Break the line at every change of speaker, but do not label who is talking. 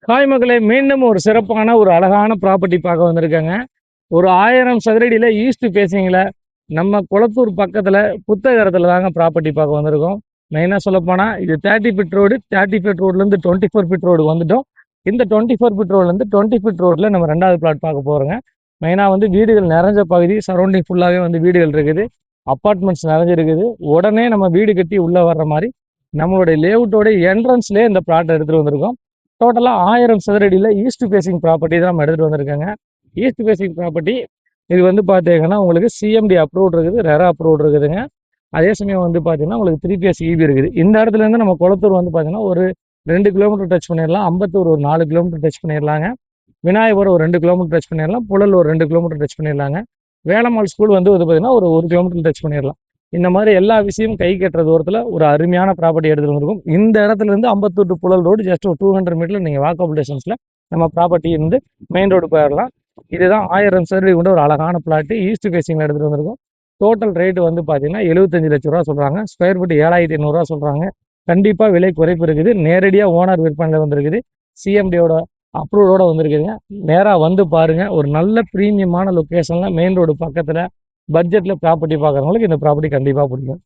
Hi மக்களே, மீண்டும் ஒரு சிறப்பான ஒரு அழகான ப்ராப்பர்ட்டி பார்க்க வந்திருக்கேங்க. ஒரு 1000 சதுரடியில் ஈஸ்ட் ஃபேஸிங்கில் நம்ம குளத்தூர் பக்கத்தில் புத்தகரத்தில் தாங்க ப்ராப்பர்ட்டி பார்க்க வந்திருக்கோம். மெயினாக சொல்லப்போனால் இது 30 ஃபீட் ரோடு, 30 ஃபீட் ரோட்லேருந்து 24 ஃபீட் ரோடு வந்துட்டோம். இந்த 24 ஃபீட் ரோட்லேருந்து 20 ஃபீட் ரோட்டில் நம்ம ரெண்டாவது பிளாட் பார்க்க போகிறோங்க. மெயினாக வந்து வீடுகள் நிறைஞ்ச பகுதி, சரௌண்டிங் ஃபுல்லாகவே வந்து வீடுகள் இருக்குது, அப்பார்ட்மெண்ட்ஸ் நிறைஞ்சிருக்குது. உடனே நம்ம வீடு கட்டி உள்ளே வர்ற மாதிரி நம்மளுடைய லேஅவுட்டோட என்ட்ரன்ஸ்லேயே இந்த பிளாட் எடுத்துகிட்டு வந்திருக்கோம். டோட்டலாக 1000 சதுரடியில் ஈஸ்ட் ஃபேஸிங் ப்ராப்பர்ட்டி தான் நம்ம எடுத்துகிட்டு வந்திருக்காங்க. ஈஸ்ட் ஃபேஸிங் ப்ராப்பர்ட்டி இது வந்து பார்த்தீங்கன்னா உங்களுக்கு சிஎம்டி அப்ரூவ் இருக்குது, ரெரா அப்ரூவ் இருக்குதுங்க. அதே சமயம் வந்து பார்த்தீங்கன்னா உங்களுக்கு 3 பேஸ் ஈபி இருக்குது. இந்த இடத்துலேருந்து நம்ம குளத்தூர் வந்து பார்த்தீங்கன்னா ஒரு 2 கிலோமீட்டர் டச் பண்ணிடலாம், அம்பத்தூர் ஒரு 4 கிலோமீட்டர் டச் பண்ணிடலாங்க, விநாயகபுரம் ஒரு 2 கிலோமீட்டர் டச் பண்ணிடலாம், புழல் ஒரு 2 கிலோமீட்டர் டச் பண்ணிடலாங்க, வேலம்மாள் ஸ்கூல் வந்து பார்த்தீங்கன்னா ஒரு 1 கிலோமீட்டர் டச் பண்ணிடலாம். இந்த மாதிரி எல்லா விஷயமும் கை கட்டுற தூரத்தில் ஒரு அருமையான ப்ராப்பர்ட்டி எடுத்துகிட்டு வந்திருக்கும். இந்த இடத்துல இருந்து Ambattur to Puzhal road just ஒரு 200 மீட்டரில் நீங்கள் வாக்கபிள் டிஸ்டன்ஸில் நம்ம ப்ராப்பர்ட்டி இருந்து மெயின் ரோடு போயிடலாம். இதுதான் 1000 சதுரடி கொண்ட ஒரு அழகான பிளாட்டு ஈஸ்ட் ஃபேஸிங்கில் எடுத்துகிட்டு வந்திருக்கும். டோட்டல் ரேட்டு வந்து பார்த்தீங்கன்னா 75 லட்ச ரூபா சொல்கிறாங்க. ஸ்கொயர் ஃபீட் 7500 சொல்கிறாங்க. கண்டிப்பாக விலை குறைப்பு இருக்குது. நேரடியாக ஓனர் விற்பனையில் வந்திருக்குது, சிஎம்டியோட அப்ரூவோட வந்திருக்குதுங்க. நேராக வந்து பாருங்கள். ஒரு நல்ல ப்ரீமியமான லொக்கேஷனில் மெயின் ரோடு பக்கத்தில் பட்ஜெட்டில் ப்ராப்பர்ட்டி பார்க்குறவங்களுக்கு இந்த ப்ராப்பர்ட்டி கண்டிப்பாக பிடிக்கும்.